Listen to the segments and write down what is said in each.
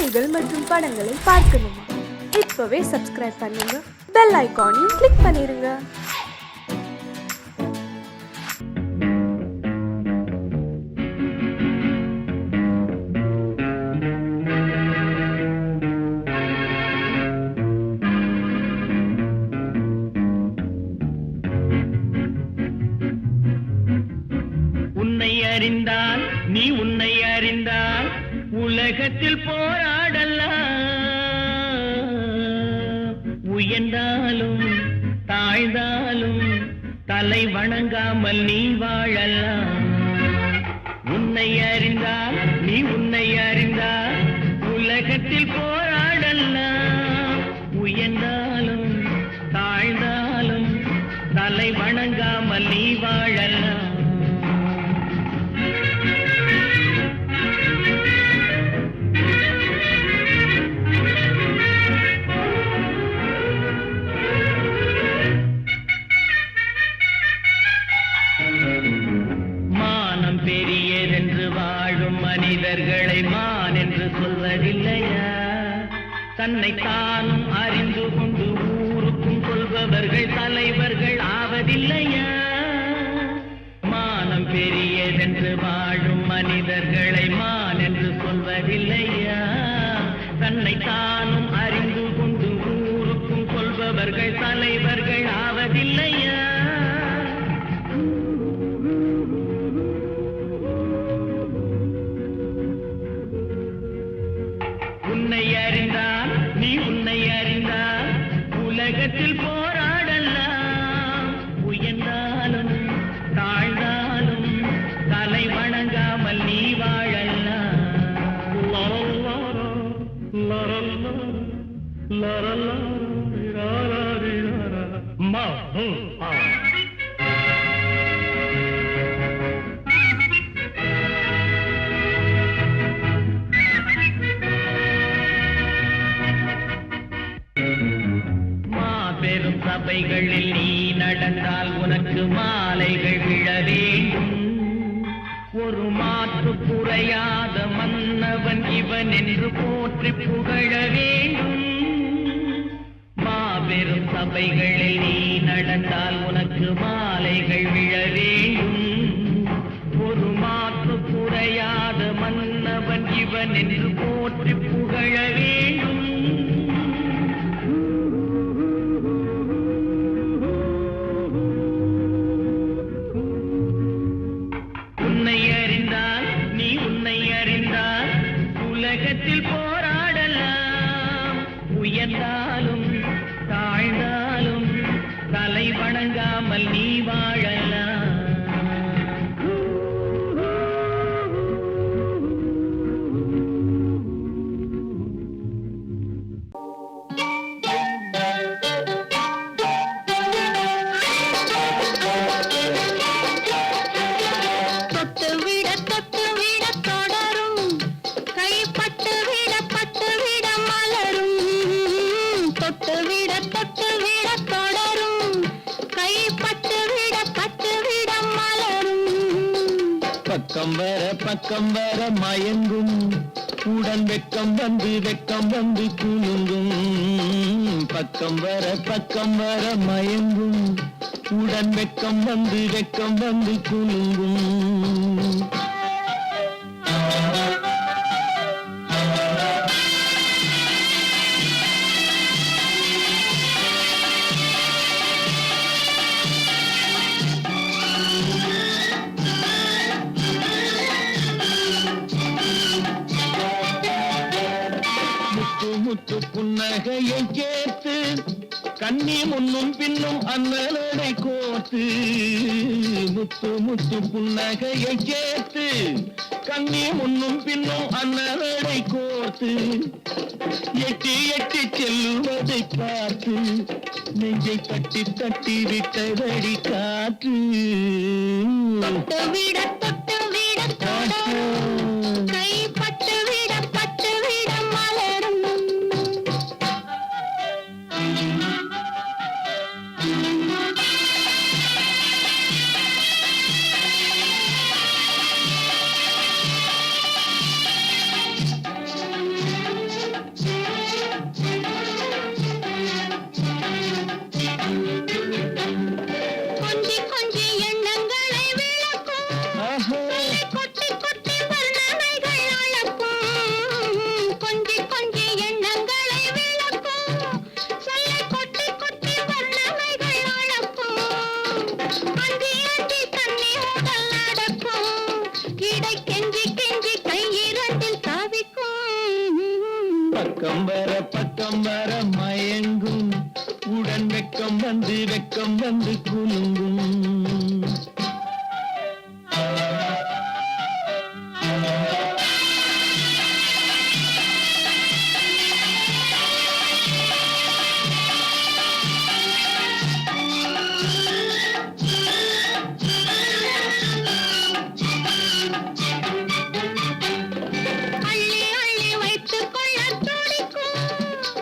செய்திகள் மற்றும் படங்களை பார்க்கணுமா? இப்பவே சப்ஸ்கிரைப் பண்ணுங்க, பெல் ஐகானையும் கிளிக் பண்ணிருங்க. உன்னை அறிந்தால் நீ உன்னை அறிந்தால் உலகத்தில் போராடலாம். உயர்ந்தாலும் தாழ்ந்தாலும் தலை வணங்காமல் நீ வாழலாம். உன்னை அறிந்தால் நீ உன்னை அறிந்தால் உலகத்தில் போராடலாம். உயர்ந்தாலும் தாழ்ந்தாலும் தலை வணங்காமல் நீ வாழலாம். மானம் பெரியதென்று வாழும் மனிதர்களை மான் என்று சொல்வதில்லையா? தன்னை தானும் அறிந்து கொண்டு ஊருக்கும் சொல்பவர்கள் தலைவர்கள் ஆவதில்லையா? மானம் பெரியதென்று வாழும் மனிதர்களை மான் என்று சொல்வதில்லையா? தன்னை தானும் அறிந்து கொண்டு ஊருக்கும் சொல்பவர்கள் தலைவர்கள் ஆவதில்லையா? உன்னை அறிந்தால் நீ உன்னை அறிந்தால் உலகத்தில் போராடலாம். உயர்ந்தாலும் தாழ்ந்தாலும் தலை வணங்காமல் நீ வாழலாம். மாபெரும் சபைகளில் நீ நடந்தால் உனக்கு மாலைகள் விழ வேண்டும். ஒரு மாற்று குறையாத மன்னவன் இவன் என்று போற்றி புகழ வேண்டும். மாபெரும் சபைகளில் நீ நடந்தால் உனக்கு மாலைகள் விழ வேண்டும். ஒரு மாற்று குறையாத மன்னவன் இவன் என்று போற்றி புகழ வேண்டும். உன்னை அறிந்தால் நீ உன்னை அறிந்தால் உலகத்தில் போராடலாம். உயர்ந்தாலும் தாழ்ந்தாலும் தலை வணங்காமல் நீ வாழலாம். பக்கம் வர மயங்கும் உடன் வெக்கம் வந்து குலுங்கும். பக்கம் வர மயங்கும் உடன் வெக்கம் வந்து குலுங்கும். முத்து புன்னகையை கேட்டு கண்ணி முன்னும் பின்னும் அண்ணலடை கோர்த்து. முத்து புன்னகையை கேட்டு கண்ணி முன்னும் பின்னும் அண்ணலடை கோர்த்து. எட்டி செல்லுவதை பார்த்து நெஞ்சை தட்டி விட்டதடி காற்று. தொட்டு விட கை பட்டு விட மலரும். பக்கம் வர மயங்கும் உடன் வெக்கம் வந்து குலுங்கும்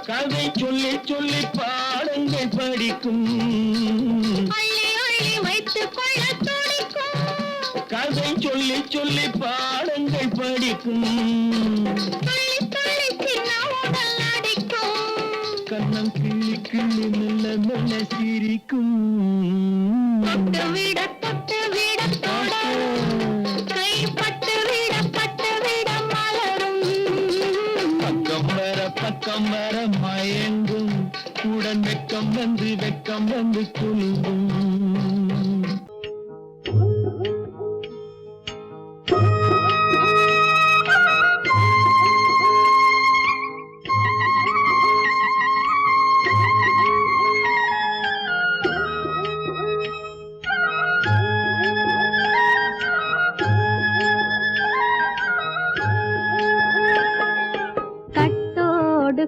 கதை சொல்லி சொல்லி பாடங்கள் படிக்கும் கதை சொல்லி சொல்லி பாடங்கள் படிக்கும் கண்ணம் கிள்ளி கிள்ளி மெல்ல மெல்ல சிரிக்கும் பக்கம் வர மயங்கும் உடன் வெக்கம் வந்து குலுங்கும்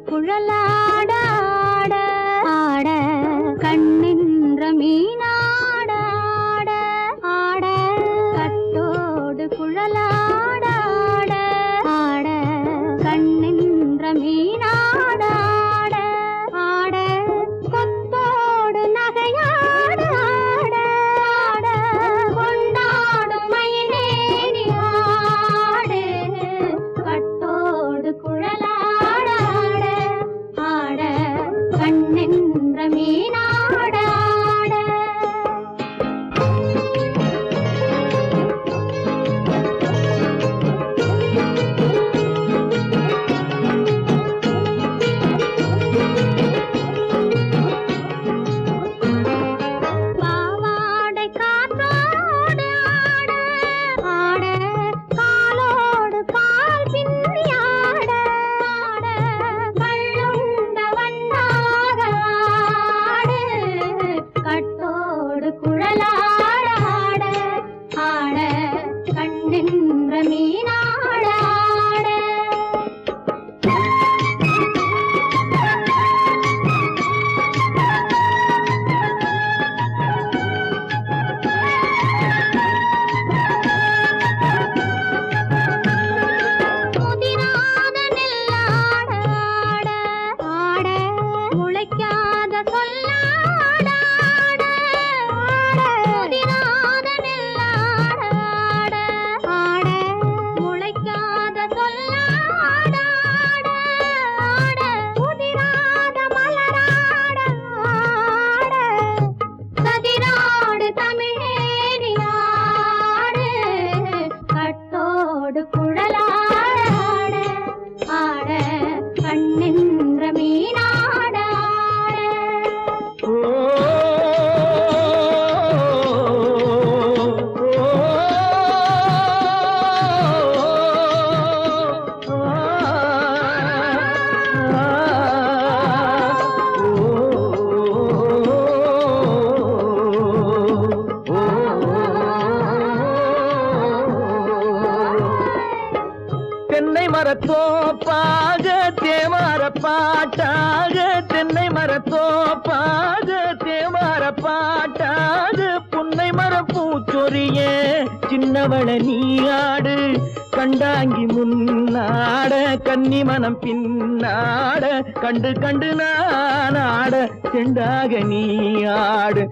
குழலாட ஆட ஆட கண்ணின்ற மீனாட ஆட ஆட கட்டோடு குழலாட ஆட ஆட கண்ணின்ற மீனாட ஆட ஆட கொத்தோடு நகையாட ஆட ஆட கொண்டாடும் மயிலேனி ஆடு கட்டோடு குழலாட கண்ணென்ற மீனாட பாவாடை காத்தோடு ஆட ஆட காலோடு கால் பின்னி ஆட ஆட கள்ளுண்ட வண்ணாக ஆடு கட்டோடு குழலாட ஆட ஆட கண்ணென்ற மீனாட ஆட முதிராத நெல்லாட ஆட ஆட முளைக்காத சொல்லாட ஆட ஆட முதிராத நெல்லாட ஆட ஆட முளைக்காத சொல்லாட ஆட ஆட முதிராத மலராட ஆட கதிராடு தமிழேனி ஆடு கட்டோடு குழலாட ஆட கண்ணென்ற மீனாட தென்னை மரத்தோப்பாக தேமார பாட்டாக தென்னை மரத்தோப்பாக தேமார பாட்டாக புன்னை மரப்பூச்சொரிய சின்னவள நீயாடு கண்டாங்கி முன்னாட கன்னி மனம் பின்னாட கண்டு கண்டு நானாட செண்டாக நீயாடு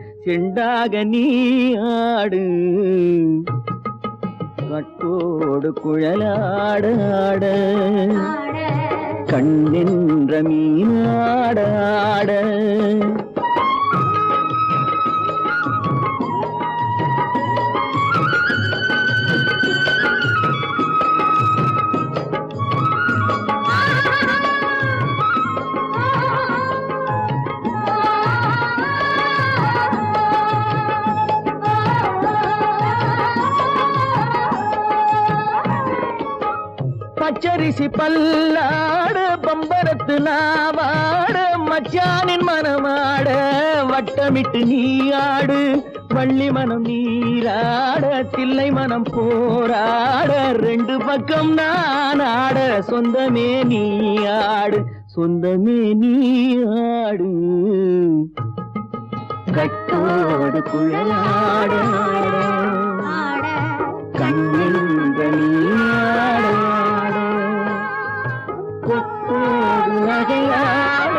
கட்டோடு குழலாட ஆட கண்ணென்ற மீனாட ஆட பச்சரிசி பல்லாட பம்பரத்து நாவாட மச்சானின் மனமாட வட்டமிட்டு நீ ஆடு வள்ளி மனம் நீராட தில்லை மனம் போராட ரெண்டு பக்கம் நான் ஆட சொந்தமே நீ ஆடு சொந்தமே நீ ஆடு கட்டோடு குழலாட ஆட கண்ணின்ற நீயாட கொத்தோடு நகையாட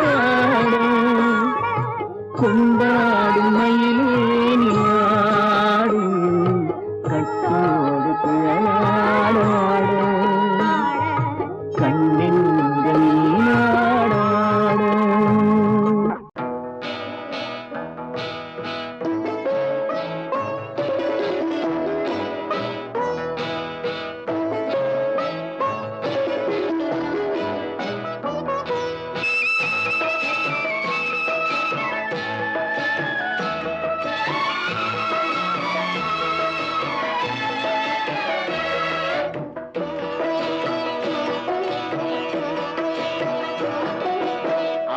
கொண்டாடும் மயிலே நீயாடு கட்டோடு குழலாட கண்ணின்ற நீயாட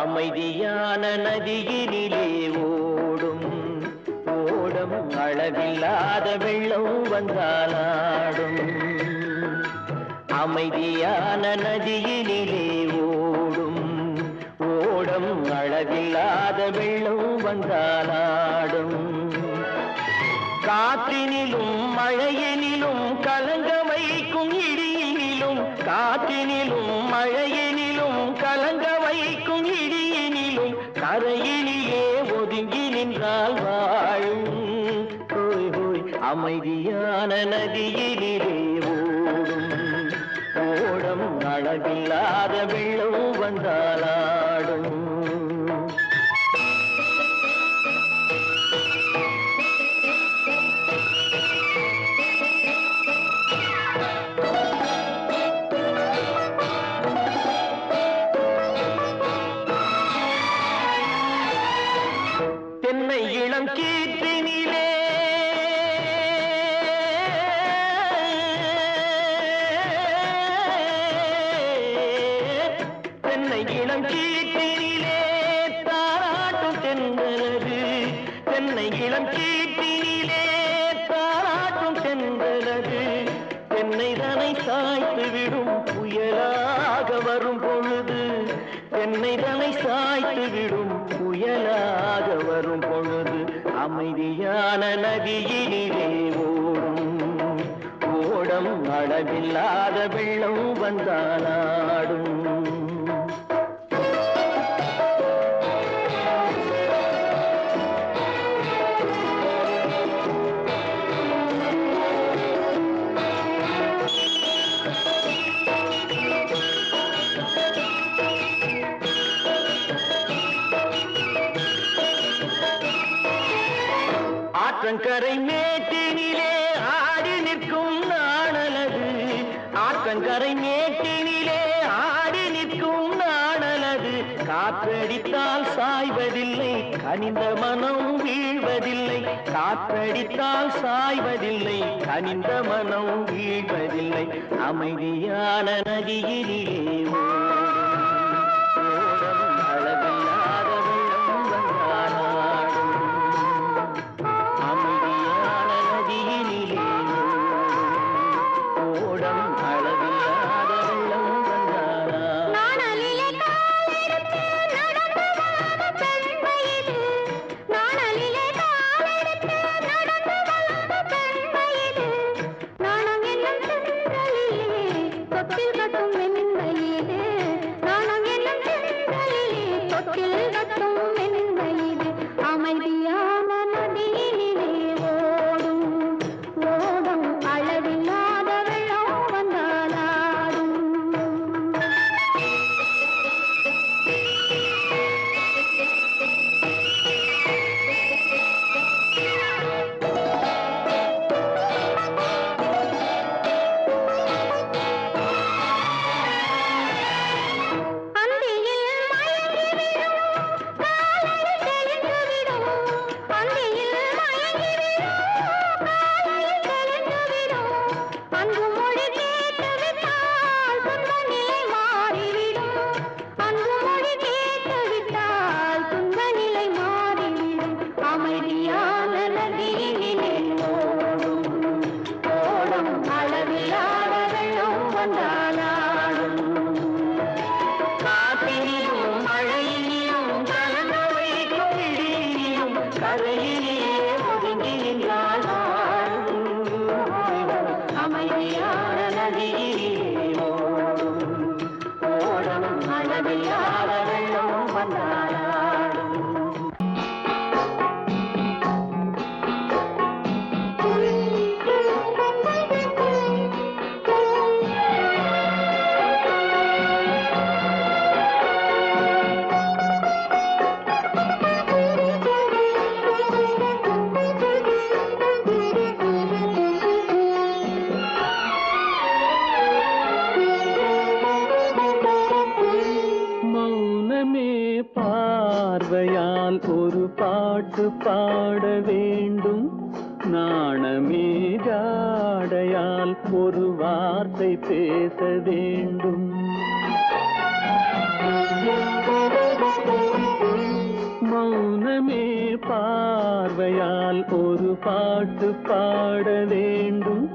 அமைதியான நதியினிலே ஓடும் ஓடம் அளவில்லாத வெள்ளம் வந்தாலாடும் அமைதியான நதியினிலே ஓடும் ஓடம் அளவில்லாத வெள்ளம் வந்தாலாடும் காற்றினிலும் மழையினிலும் கலங்க வைக்கும் இடியினிலும் காற்றினிலும் மழையினிலும் கலங்க வைக்கும் இடியினிலும் கரையினிலே ஒதுங்கி நின்றால் வாழும் ஹோய் ஹோய் அமைதியான நதியினிலே ஓடும் ஓடம் அளவில்லாத வெள்ளம் வந்தாலாடும் தென்னை இளம் கீற்றினிலே தென்னை இளம் கீற்றினிலே தாராட்டும் தென்றலது தென்னை இளம் கீற்றினிலே தாராட்டும் தென்றலது தென்னைதனை சாய்த்து விடும் புயலாக வரும் பொழுது தென்னைதனை சாய்த்து விடும் புயலாக வரும் பொழுது அமைதியான நதியினிலே ஓடும் ஓடம் அளவில்லாத வெள்ளம் வந்தாலாடும் ஆற்றங்கரை மேட்டினிலே ஆடி நிற்கும் நாணலது ஆற்றங்கரை மேட்டினிலே ஆடி நிற்கும் நாணலது காற்றடித்தால் சாய்வதில்லை கனிந்த மனம் வீழ்வதில்லை காற்றடித்தால் சாய்வதில்லை கனிந்த மனம் வீழ்வதில்லை அமைதியான நதியினிலே ஓடும் அளவில்லாத வெள்ளம் வந்தாலாடும் அமைதியான நதியினிலே ஓடம் அளவில்லாத வெள்ளம் வந்தாலாடும் நாணலிலே காலெடுத்து நடந்து வளர்ந்த பெண்மையிது நாணலிலே காலெடுத்து நடந்து வளர்ந்த பெண்மையிது நாணம் என்னும் சென்றலிலே தொட்டில் கட்டும் மென்மையிது அதில் ஆட வெள்ளம் வந்தாடும். பார்வையால் ஒரு பாட்டு பாட வேண்டும், நாணமே ஜாடையால் ஒரு வார்த்தை பேச வேண்டும். மௌனமே பார்வையால் ஒரு பாட்டு பாட வேண்டும்,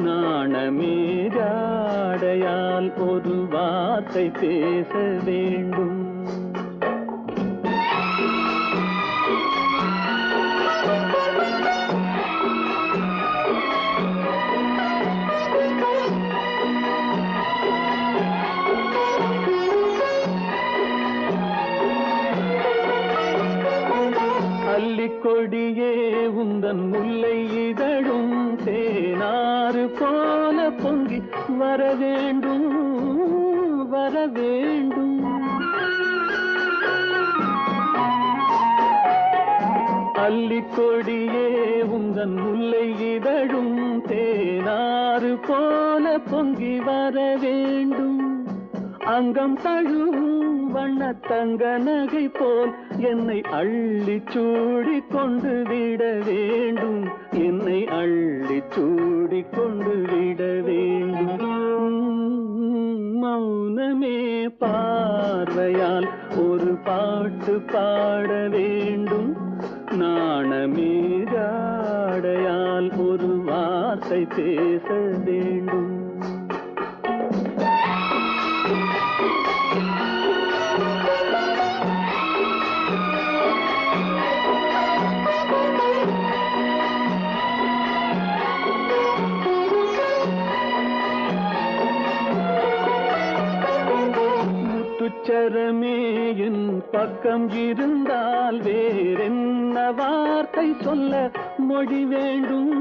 நாணமே ஜாடையால் ஒரு வார்த்தை பேச வேண்டும். கொடியே உந்தன் முல்லை இதழும் தேனாறு போல பொங்கி வர வேண்டும், வர வேண்டும். அல்லிக்கொடியே உந்தன் முல்லை இதழும் தேனாறு போல பொங்கி வர வேண்டும். அங்கம் தழுவும் வண்ணத்தங்க நகை போல் என்னை அள்ளி சூடி கொண்டு விட வேண்டும், என்னை அள்ளி சூடி கொண்டு விட வேண்டும். மௌனமே பார்வையால் ஒரு பாட்டு பாட வேண்டும், நாணமே ஜாடையால் ஒரு வார்த்தை பேச வேண்டும். முத்துச்சரமே என் பக்கம் இருந்தால் வேறென்ன வார்த்தை சொல்ல மொழி வேண்டும்,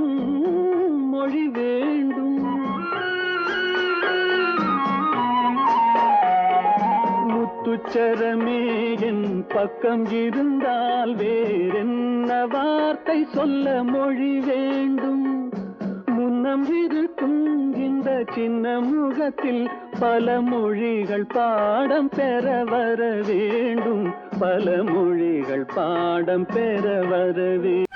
மொழி வேண்டும். முத்துச்சரமே என் பக்கம் இருந்தால் வேறென்ன வார்த்தை சொல்ல மொழி வேண்டும். முன்னம் இருக்கும் இந்த சின்ன முகத்தில் பல மொழிகள் பாடம் பெற வர வேண்டும், பல மொழிகள் பாடம் பெற வர வேண்டும்.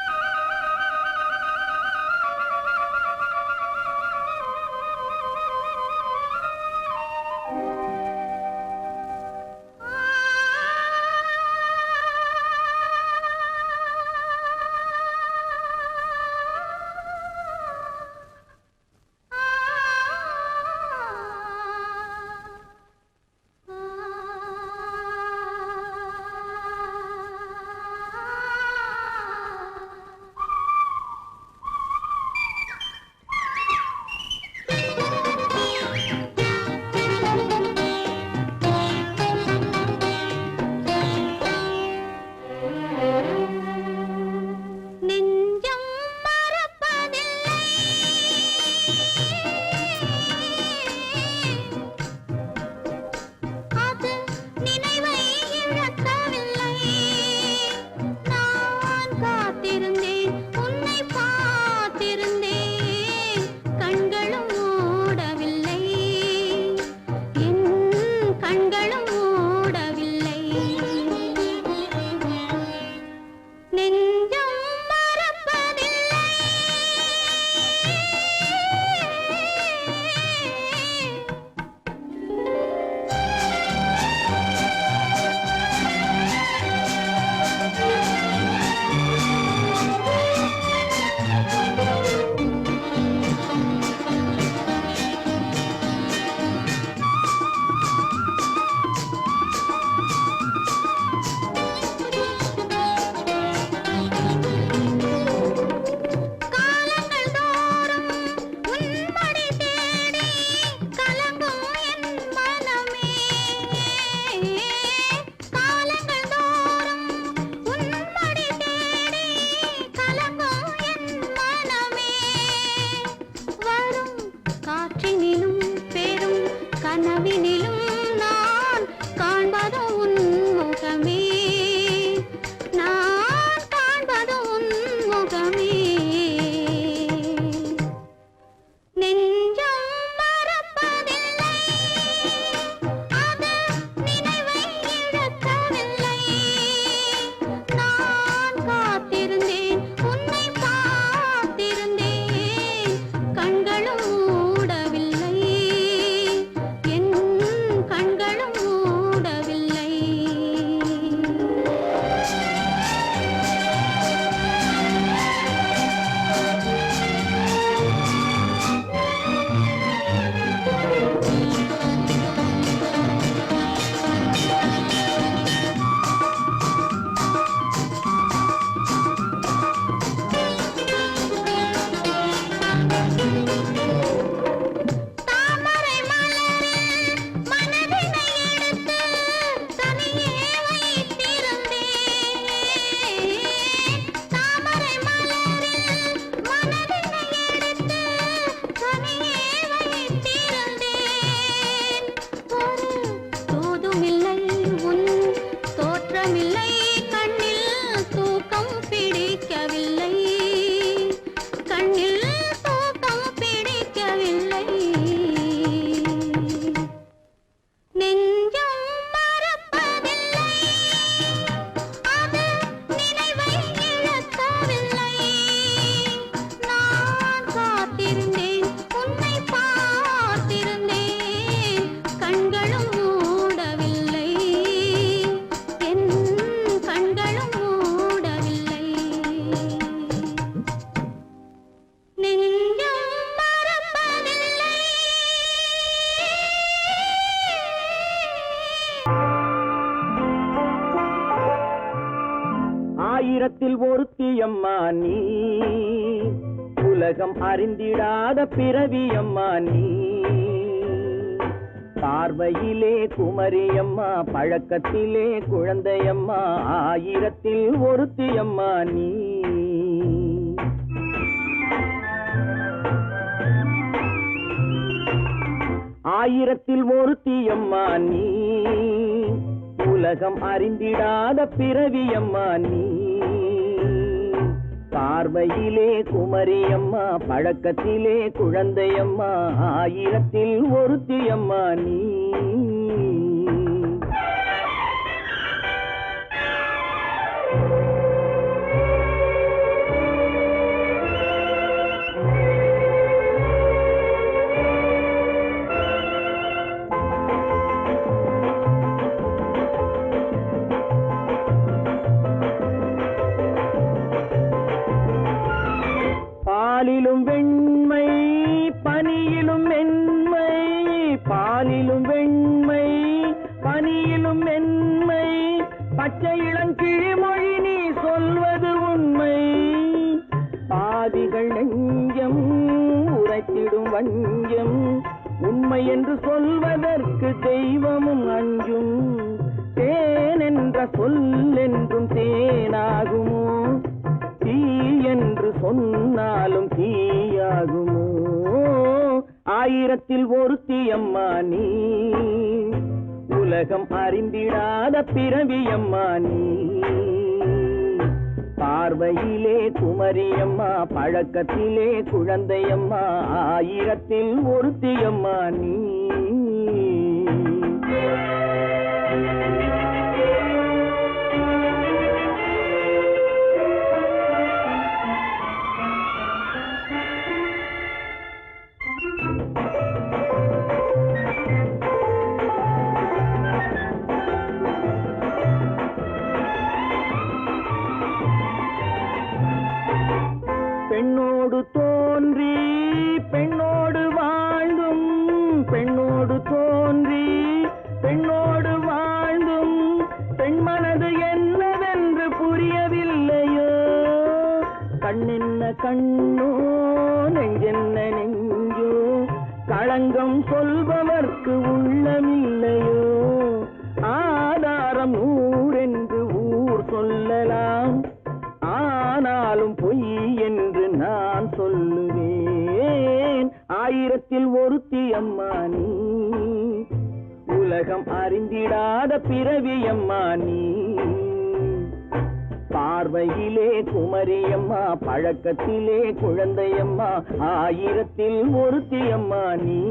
ஆயிரத்தில் ஒருத்தியம்மா நீ, உலகம் அறிந்திடாத பிறவியம்மா நீ. பார்வையிலே குமரியம்மா, பழக்கத்திலே குழந்தையம்மா, ஆயிரத்தில் ஒருத்தியம்மா நீ. ஆயிரத்தில் ஒருத்தியம்மா நீ, உலகம் அறிந்திடாத பிறவியம்மா நீ. பார்வையிலே குமரியம்மா, பழக்கத்திலே குழந்தையம்மா, ஆயிரத்தில் ஒருத்தியம்மா நீ. பாலிலும் வெண்மை பனியிலும் மென்மை, பாலிலும் வெண்மை பனியிலும் மென்மை, பச்சை இளங்கிழிமொழி நீ சொல்வது உண்மை. பாதிகள் நெஞ்சம் உரைத்திடும் வஞ்சம், உண்மை என்று சொல்வதற்கு தெய்வமும் அஞ்சும். தேன் என்ற சொல் என்றும் தேனாகுமோ, தீ என்று சொன்னாலும் தீயாகுமோ. ஆயிரத்தில் ஒருத்தியம்மா நீ, உலகம் அறிந்திடாத பிறவியம்மா நீ. பார்வையிலே குமரியம்மா, பழக்கத்திலே குழந்தையம்மா, ஆயிரத்தில் ஒருத்தியம்மா நீ. பெண்ணோடு தோன்றி பெண்ணோடு வாழ்ந்தும், பெண்ணோடு தோன்றி பெண்ணோடு வாழ்ந்தும், பெண் மனது என்னவென்று புரியவில்லையோ. கண்ணென்ன கண்ணோ, நெஞ்சென்ன நெஞ்சோ, களங்கம் சொல்பவர்க்கு உள்ளமில்லையோ. ஆதாரம் ஊரென்று ஊர் சொல்லலாம், ஆனாலும் பொய் என்று நான் சொல்லுவேன். ஆயிரத்தில் ஒருத்தியம்மா நீ, உலகம் அறிந்திடாத பிறவியம்மா நீ. பார்வையிலே குமரியம்மா, பழக்கத்திலே குழந்தையம்மா, ஆயிரத்தில் ஒருத்தியம்மா நீ.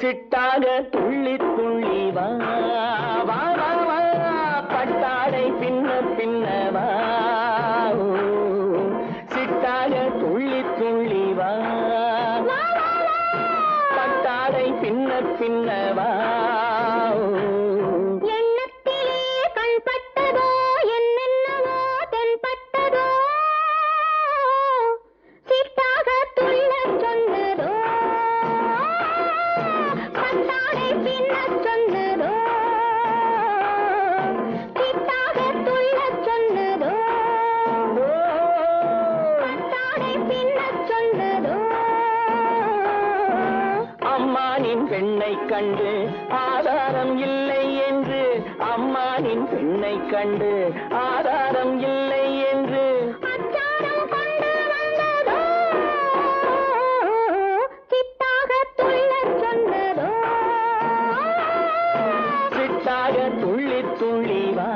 சிட்டாக துள்ளி துள்ளி வா வா வா வா, பட்டாடை பின்ன பின்னவா. சிட்டாக துள்ளி துள்ளி வா, பட்டாடை பின்ன பின்னவா. பெண்ணை கண்டு ஆதாரம் இல்லை என்று, அம்மானின் பெண்ணை கண்டு ஆதாரம் இல்லை என்று அச்சாரம் கொண்டு வந்ததோ, சித்தாக துள்ளச் சொன்னதோ. சித்தாக துள்ளி துள்ளி வா.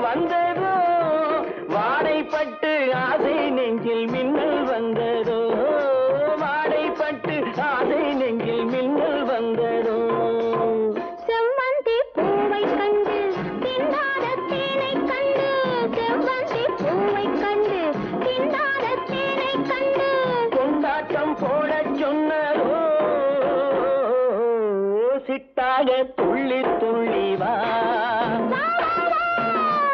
வந்ததோ வாடைப்பட்டு ஆசை நெஞ்சில் மின்னல் வந்ததோ வாடைப்பட்டு ஆசை நெஞ்சில் மின்னல் வந்ததோ செவ்வந்தி பூவை கண்டு திண்டாட தேனை கண்டு செவ்வந்தி பூவை கண்டு திண்டாட தேனை கண்டு கொண்டாட்டம் போட சொன்னதோ சிட்டாக துள்ளி துள்ளி வா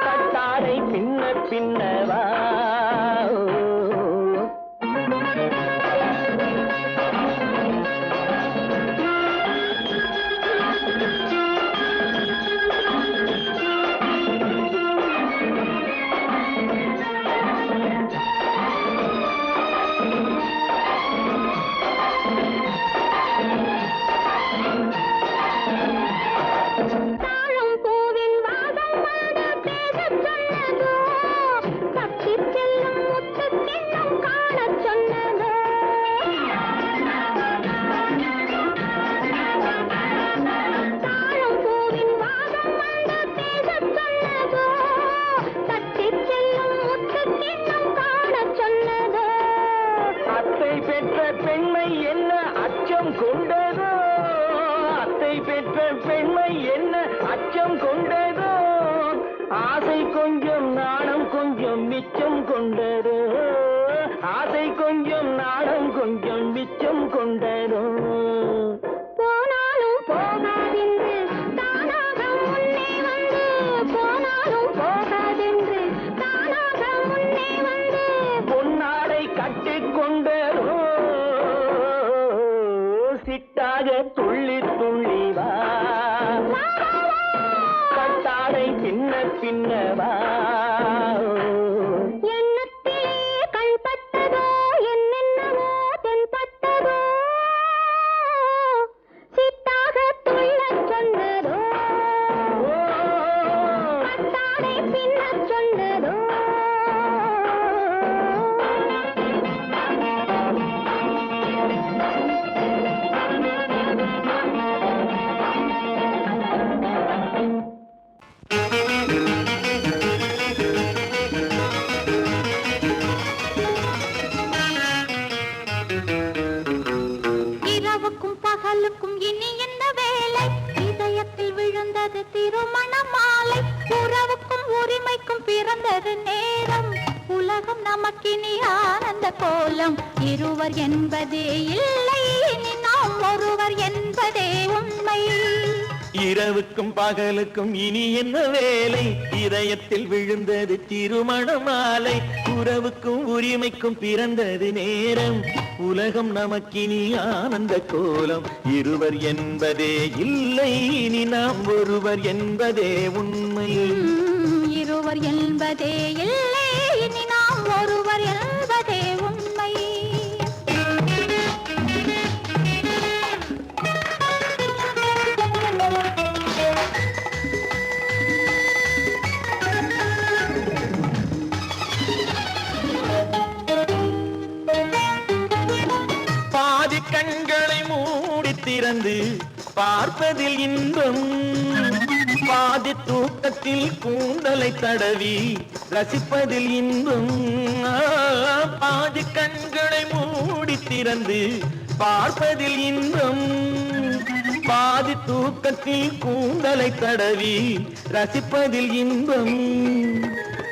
கட்டாரை பின்ன பின்னவா தாழம் பூவின் வாசம் வந்து பேசச் சொன்னதோ தப்பிச் செல்லும் முத்துக் கிண்ணம் காணச் சொன்னதோ தாழம் பூவின் வாசம் வந்து பேசச் சொன்னதோ தப்பிச் செல்லும் முத்துக் கிண்ணம் காணச் சொன்னதோ அத்தை பெற்ற பெண்மை என்ன அச்சம் கொண்டதோ அத்தை பெற்ற பெண்மை என்ன அச்சம் கொண்டதோ ஆசை கொஞ்சம் நாணம் கொஞ்சம் மிச்சம் கொண்டதோ ஆசை கொஞ்சம் நாணம் கொஞ்சம் மிச்சம் கொண்டதோ போனாலும் போகாதென்று தானாக முன்னே வந்து போனாலும் போகாதென்று தானாக முன்னே வந்து பொன்னாடை கட்டிக்கொண்டதோ சிட்டாக துள்ளி துள்ளி வா கட்டாடை பின்ன பின்னவா எண்ணத்திலே கண்பட்டதோ என்னென்னவோ தென்பட்டதோ சிட்டாக துள்ளச் சொன்னதோ கட்டாடை பின்னச் சொன்னதோ இரவுக்கும் பகலுக்கும் இனி என்ன வேலை இதயத்தில் விழுந்தது திருமண மாலை உறவுக்கும் உரிமைக்கும் பிறந்தது நேரம் உலகம் நமக்கினி ஆனந்த கோலம் இருவர் என்பதே இல்லை இனி நாம் ஒருவர் என்பதே உண்மை இரவுக்கும் பகலுக்கும் இனி என்ன வேலை இதயத்தில் விழுந்தது திருமண மாலை உறவுக்கும் உரிமைக்கும் பிறந்தது நேரம் உலகம் நமக்கினி ஆனந்த கோலம் இருவர் என்பதே இல்லை இனி நாம் ஒருவர் என்பதே உண்மை இருவர் என்பதே இல்லை இனி நாம் ஒருவர் என்பதே உண்மை பாதி கண்களை மூடி திறந்து பார்ப்பதில் இன்பம் பாதி தூக்கத்தில் கூந்தலை தடவி ரசிப்பதில் இன்பம் பாதி கண்களை மூடி திறந்து பார்ப்பதில் இன்பம் பாதி தூக்கத்தில் கூந்தலை தடவி ரசிப்பதில் இன்பம்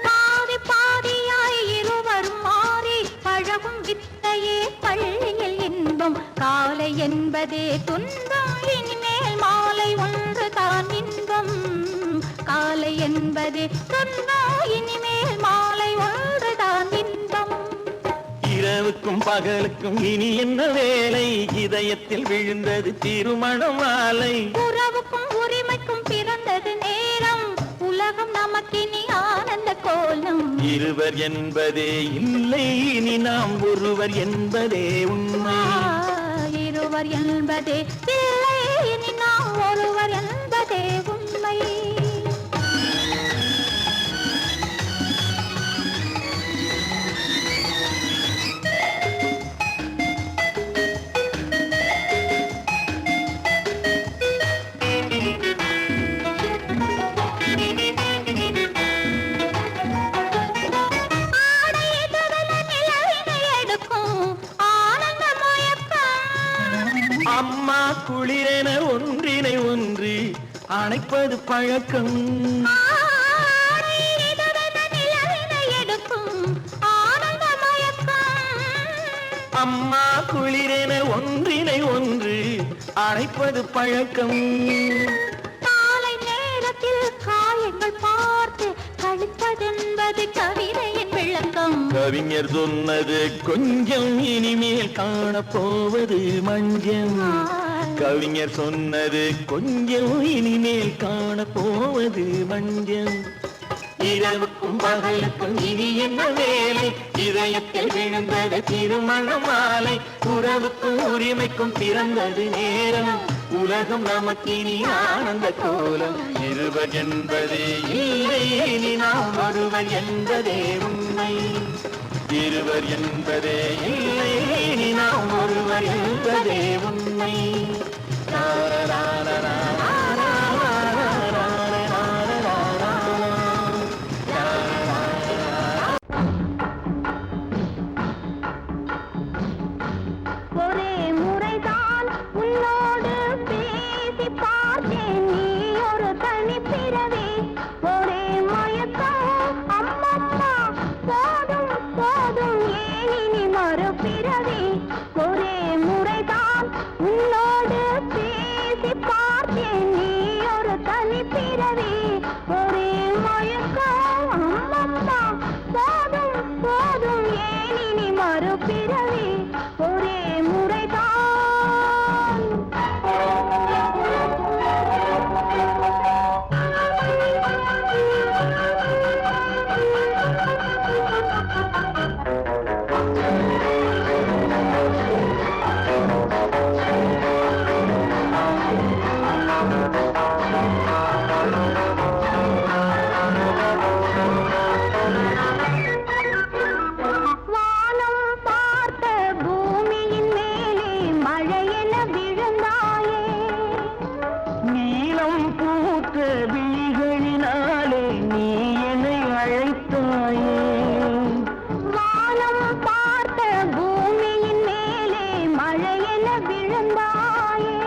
பாதி பாதியாய் இருவரும் மாறி பழகும் வித்தையே பள்ளியில் இன்பம் காலை என்பதே துன்பம் இனிமேல் மாலை ஒன்று தான் இன்பம் காலை என்பதே துன்பம் இனிமேல் மாலை ஒன்று தான் இன்பம் இரவுக்கும் பகலுக்கும் இனி என்ன வேலை இதயத்தில் விழுந்தது திருமண மாலை உறவுக்கும் உரிமைக்கும் பிறந்தது நேரம் உலகம் நமக்கினி ஆனந்த கோலம் இருவர் என்பதே இல்லை இனி நாம் ஒருவர் என்பதே உண்மை இருவர் என்பதே இல்லை இனி நாம் ஒருவர் என்பதே உண்மை அம்மா குளிரென ஒன்றினை ஒன்று அணைப்பது பழக்கம். அம்மா குளிரென ஒன்றினை ஒன்று அணைப்பது பழக்கம். காலை நேரத்தில் காயங்கள் பார்த்து கழிப்பதென்பது கவிதையின் விளக்கம். கவிஞர் சொன்னது கொஞ்சம் இனிமேல் காணப்போவது மஞ்சள். கவிஞர் சொன்னது கொஞ்சம் இனிமேல் காணப்போவது மஞ்சள். இரவுக்கும் பகலுக்கும் இனி என்ன வேலை, இதயத்தில் விழுந்தது திருமண மாலை. உறவுக்கும் உரிமைக்கும் பிறந்தது நேரம், உலகம் நமக்கினி ஆனந்த கோலம். இருவர் என்பதே இல்லை, இனி நாம் ஒருவர் என்பதே உண்மை. இருவர் என்பதே இல்லை, இனி நாம் ஒருவர் என்பதே உண்மை. ஒரே முறைதான் உன்னோடு பேசி பார்த்தேன், நீ ஒரு தனிப்பிறவி. ஒரே மயக்கம் அம்மம்மா, போதும் போதும் ஏன் இனி மறுபிறவி. ஒரே முறைதான் உன்னோடு பேசி பார்த்தேன், நீ ஒரு தனிப்பிறவி. ஒரே மயக்கம் அம்மம்மா, போதும் போதும் ஏன் இனி மறுபிறவி. ஒரே முறைதான். வானம் பார்த்த பூமியின் மேலே மழையென விழுந்தாயே. நீலம் பூத்த விழிகளினாலே நீ என்னை அழைத்தாயே. வானம் பார்த்த பூமியின் மேலே மழையென விழுந்தாயே.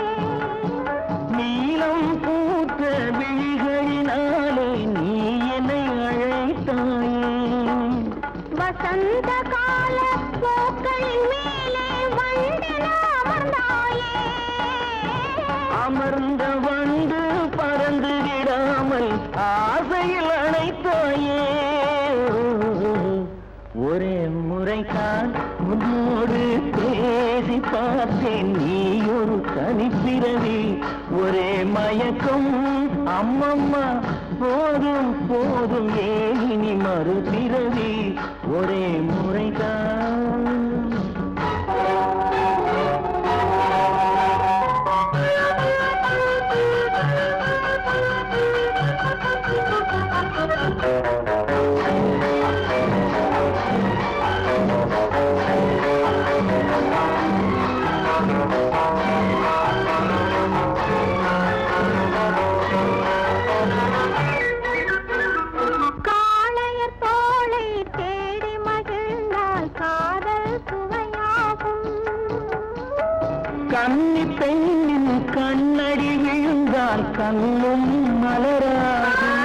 நீலம் பூத்த விழிகளினாலே நீ என்னை அழைத்தாயே. வசந்த கால பூக்களின் மேலே வண்டென அமர்ந்தாயே. அமர்ந்த வண்டு பறந்து விடாமல் ஆசையில் அணைத்தாயே. ஒரே முறைதான் உன்னோடு பேசி பார்த்தேன், நீ ஒரு தனிப்பிறவி. ஒரே மயக்கம் அம்மம்மா, போதும் போதும் ஏன் இனி மறுபிறவி. ஒரே முறைதான். காளையர் தோளை தேடி மகிழ்ந்தால் காதல் சுவையாகும். கன்னி பெண்ணின் கண்ணடி விழுந்தால் கண்ணும் மலராகும்.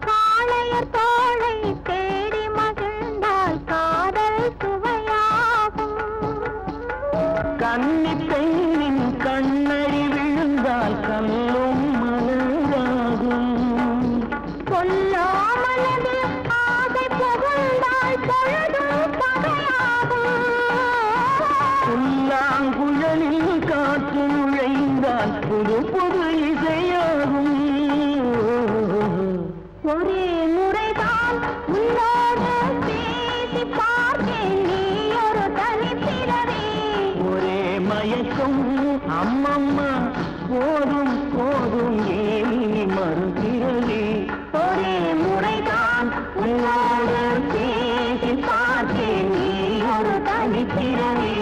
காளையர் தோளை தேடி மகிழ்ந்தால் காதல் சுவையாகும். கன்னி பெண்ணின் கண்ணடி விழுந்தால் கண்ணும் மலராகும். கொல்லாமலது ஆசை புகுந்தால் பொழுதும் பகையாகும். புல்லாங்குழலில் காற்று நுழைந்தால் புது புது இசையாகும். ஒரே முறைதான் உன்னோடு பேசி பார்த்தேன், நீ ஒரு தனிப்பிறவி. ஒரே மயக்கம் அம்மம்மா, போதும் போதும் ஏன் இனி மறுபிறவி. ஒரே முறைதான் உன்னோடு பேசி பார்த்தேன், நீ ஒரு தனிப்பிறவி.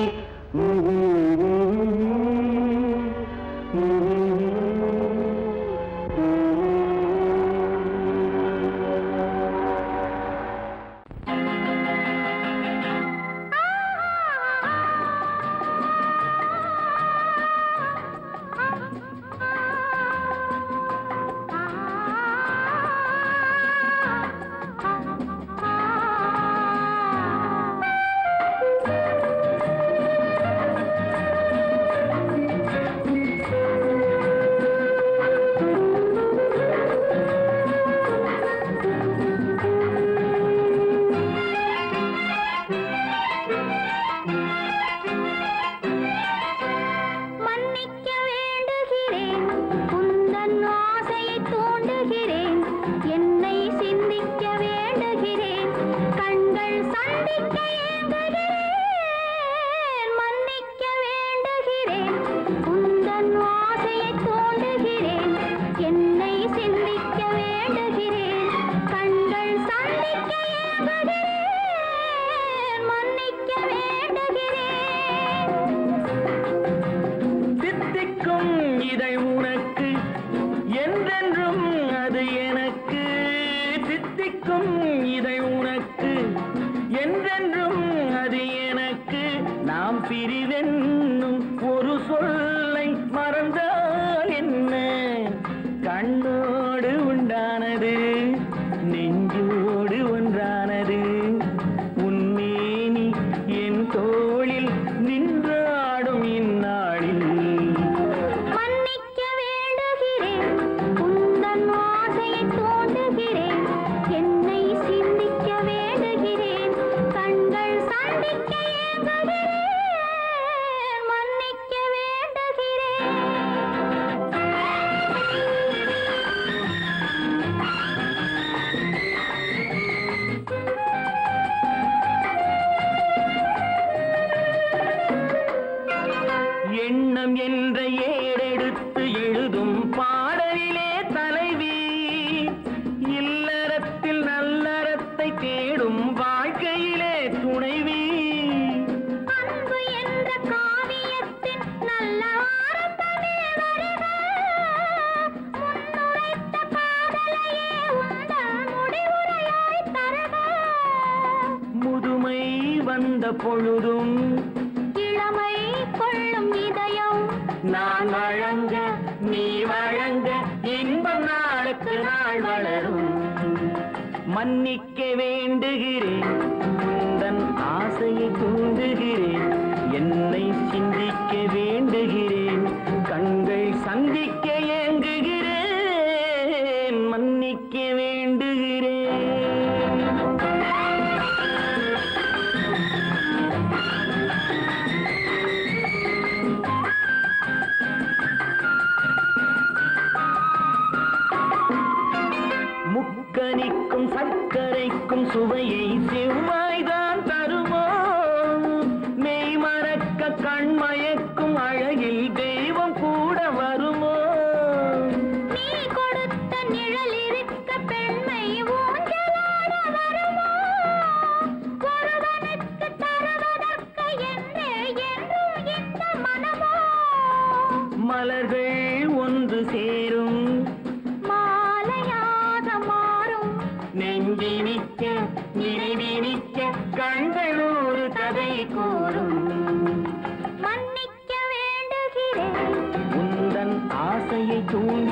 சொல்லை மறந்தால் என்ன? கண்ணோடு உண்டானது நெஞ்சோடு ஒன்றானது. உன்மேனி என் தோளில் நின்றாடும் இந்நாளில் மன்னிக்க வேண்டுகிறேன், உந்தன் ஆசையை தூண்டுகிறேன், என்னை சிந்திக்க வேண்டுகிறேன், கண்கள் சந்திக்க ஏங்குகிறேன், மன்னிக்க வேண்டுகிறேன். எண்ணம் என்ற ஏடெடுத்து எழுதும் பாடலிலே தலைவி, இல்லறத்தில் நல்லறத்தை தேடும் வாழ்க்கையிலே துணைவி. அன்பு என்ற காவியத்தின் நல்ல ஆரம்பமே வருக, முன்னுரைத்த காதலையே உந்தன் முடிவுரையாய் தருக. முதுமை வந்த பொழுதும் இளமை கொள்ளும் இதயம் நான் வழங்க நீ வழங்க இன்பம் நாளுக்கு நாள் வளரும். மன்னிக்க வேண்டுகிறேன், உந்தன் ஆசையை தூண்டுகிறேன், என்னை சிந்திக்க வேண்டுகிறேன், கண்கள் சந்திக்க ஏங்குகிறேன், மன்னிக்க வேண்டுகிறேன். முக்கனிக்கும் சர்க்கரைக்கும் சுவையை செவ்வாய்தான் தருமோ? மெய் மறக்க கண்மயக்கும் அழகில் தெய்வம் கூட வருமோ? நீ கொடுத்த நிழல் இருக்க பெண்மை ஊஞ்சலாட வருமோ? ஒருவனுக்கு தருவதற்கு என்றே என்றும் இந்த மனமோ? மலர்கள் ஒன்று சேரும் மாலையாக மாறும் நெஞ்சினிக்க நினைவினிக்க கண்கள் ஒரு கதை கூறும். மன்னிக்க வேண்டுகிறேன், உந்தன் ஆசையை தூண்டி